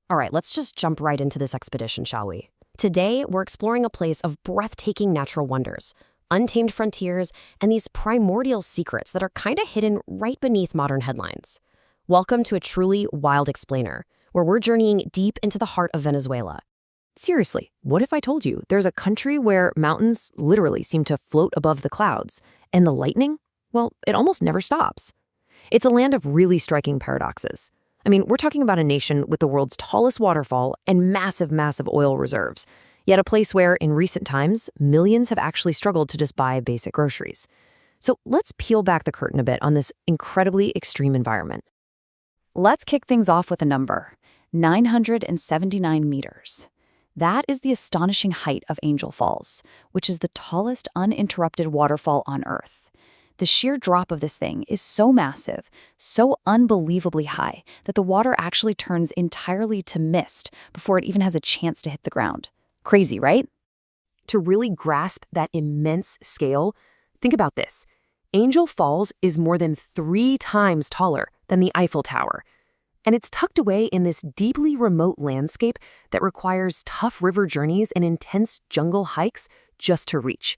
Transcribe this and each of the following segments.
All right, let's just jump right into this expedition, shall we? Today, we're exploring a place of breathtaking natural wonders, untamed frontiers, and these primordial secrets that are kind of hidden right beneath modern headlines. Welcome to a truly wild explainer, where we're journeying deep into the heart of Venezuela. Seriously, what if I told you there's a country where mountains literally seem to float above the clouds, and the lightning? Well, it almost never stops. It's a land of really striking paradoxes. I mean, we're talking about a nation with the world's tallest waterfall and massive oil reserves, yet a place where, in recent times, millions have actually struggled to just buy basic groceries. So let's peel back the curtain a bit on this incredibly extreme environment. Let's kick things off with a number, 979 meters. That is the astonishing height of Angel Falls, which is the tallest uninterrupted waterfall on Earth. The sheer drop of this thing is so massive, so unbelievably high, that the water actually turns entirely to mist before it even has a chance to hit the ground. Crazy, right? To really grasp that immense scale, think about this. Angel Falls is more than 3 times taller than the Eiffel Tower. And it's tucked away in this deeply remote landscape that requires tough river journeys and intense jungle hikes just to reach.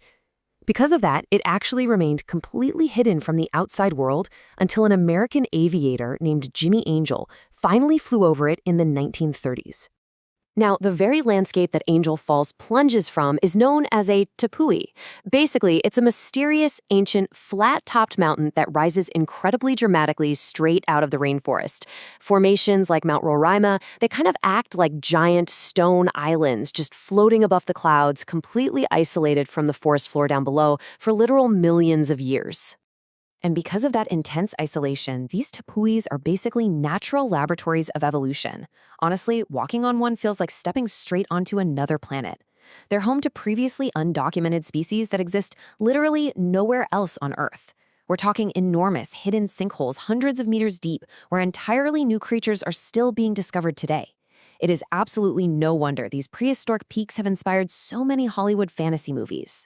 Because of that, it actually remained completely hidden from the outside world until an American aviator named Jimmy Angel finally flew over it in the 1930s. Now, the very landscape that Angel Falls plunges from is known as a tepui. Basically, it's a mysterious, ancient, flat-topped mountain that rises incredibly dramatically straight out of the rainforest. Formations like Mount Roraima, they kind of act like giant stone islands just floating above the clouds, completely isolated from the forest floor down below for literal millions of years. And because of that intense isolation, these tepuis are basically natural laboratories of evolution. Honestly, walking on one feels like stepping straight onto another planet. They're home to previously undocumented species that exist literally nowhere else on Earth. We're talking enormous, hidden sinkholes hundreds of meters deep where entirely new creatures are still being discovered today. It is absolutely no wonder these prehistoric peaks have inspired so many Hollywood fantasy movies.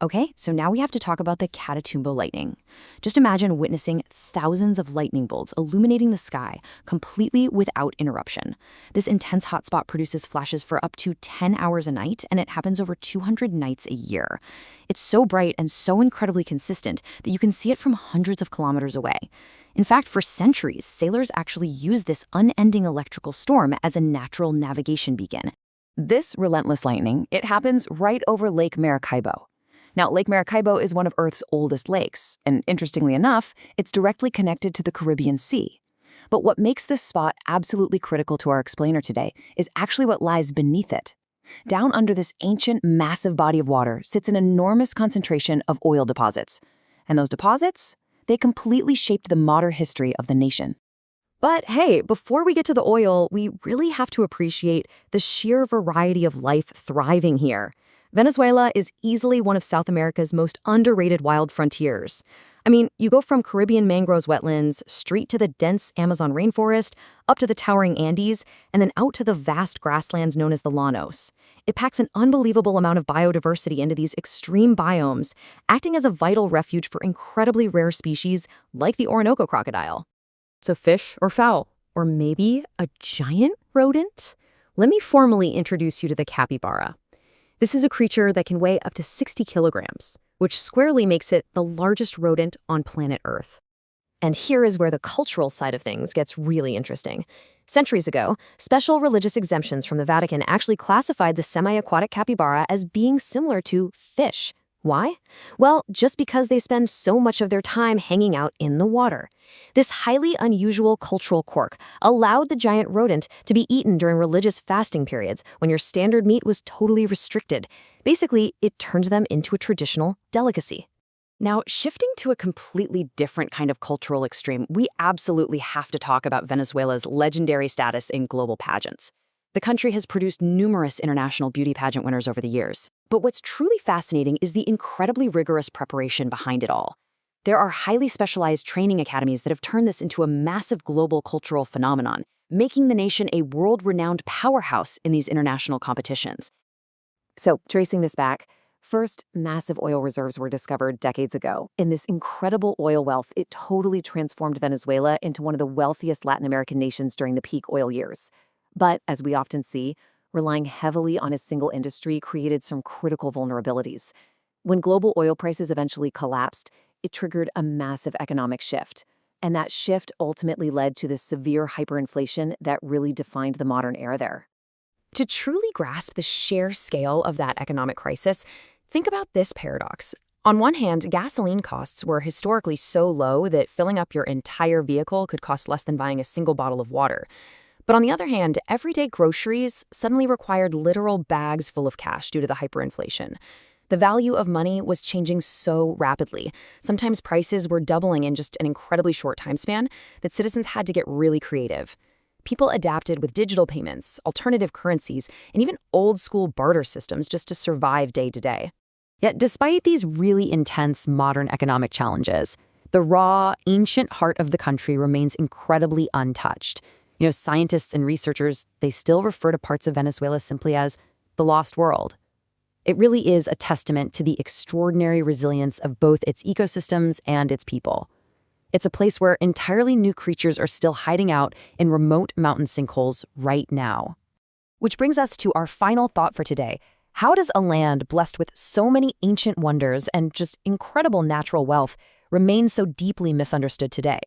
Okay, so now we have to talk about the Catatumbo lightning. Just imagine witnessing thousands of lightning bolts illuminating the sky completely without interruption. This intense hotspot produces flashes for up to 10 hours a night, and it happens over 200 nights a year. It's so bright and so incredibly consistent that you can see it from hundreds of kilometers away. In fact, for centuries, sailors actually used this unending electrical storm as a natural navigation beacon. This relentless lightning, it happens right over Lake Maracaibo. Now, Lake Maracaibo is one of Earth's oldest lakes, and interestingly enough, it's directly connected to the Caribbean Sea. But what makes this spot absolutely critical to our explainer today is actually what lies beneath it. Down under this ancient, massive body of water sits an enormous concentration of oil deposits. And those deposits, they completely shaped the modern history of the nation. But hey, before we get to the oil, we really have to appreciate the sheer variety of life thriving here. Venezuela is easily one of South America's most underrated wild frontiers. I mean, you go from Caribbean mangroves wetlands, straight to the dense Amazon rainforest, up to the towering Andes, and then out to the vast grasslands known as the Llanos. It packs an unbelievable amount of biodiversity into these extreme biomes, acting as a vital refuge for incredibly rare species like the Orinoco crocodile. So fish or fowl, or maybe a giant rodent? Let me formally introduce you to the capybara. This is a creature that can weigh up to 60 kilograms, which squarely makes it the largest rodent on planet Earth. And here is where the cultural side of things gets really interesting. Centuries ago, special religious exemptions from the Vatican actually classified the semi-aquatic capybara as being similar to fish. Why? Well, just because they spend so much of their time hanging out in the water. This highly unusual cultural quirk allowed the giant rodent to be eaten during religious fasting periods when your standard meat was totally restricted. Basically, it turned them into a traditional delicacy. Now, shifting to a completely different kind of cultural extreme, we absolutely have to talk about Venezuela's legendary status in global pageants. The country has produced numerous international beauty pageant winners over the years. But what's truly fascinating is the incredibly rigorous preparation behind it all. There are highly specialized training academies that have turned this into a massive global cultural phenomenon, making the nation a world-renowned powerhouse in these international competitions. So, tracing this back, first, massive oil reserves were discovered decades ago. In this incredible oil wealth, it totally transformed Venezuela into one of the wealthiest Latin American nations during the peak oil years. But, as we often see, relying heavily on a single industry created some critical vulnerabilities. When global oil prices eventually collapsed, it triggered a massive economic shift. And that shift ultimately led to the severe hyperinflation that really defined the modern era there. To truly grasp the sheer scale of that economic crisis, think about this paradox. On one hand, gasoline costs were historically so low that filling up your entire vehicle could cost less than buying a single bottle of water. But on the other hand, everyday groceries suddenly required literal bags full of cash due to the hyperinflation. The value of money was changing so rapidly. Sometimes prices were doubling in just an incredibly short time span that citizens had to get really creative. People adapted with digital payments, alternative currencies, and even old-school barter systems just to survive day to day. Yet despite these really intense modern economic challenges, the raw, ancient heart of the country remains incredibly untouched. Scientists and researchers, they still refer to parts of Venezuela simply as the lost world. It really is a testament to the extraordinary resilience of both its ecosystems and its people. It's a place where entirely new creatures are still hiding out in remote mountain sinkholes right now. Which brings us to our final thought for today. How does a land blessed with so many ancient wonders and just incredible natural wealth remain so deeply misunderstood today?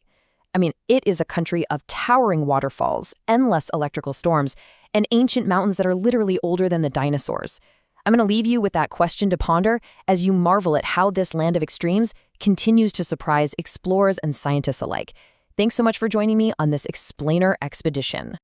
It is a country of towering waterfalls, endless electrical storms, and ancient mountains that are literally older than the dinosaurs. I'm going to leave you with that question to ponder as you marvel at how this land of extremes continues to surprise explorers and scientists alike. Thanks so much for joining me on this explainer expedition.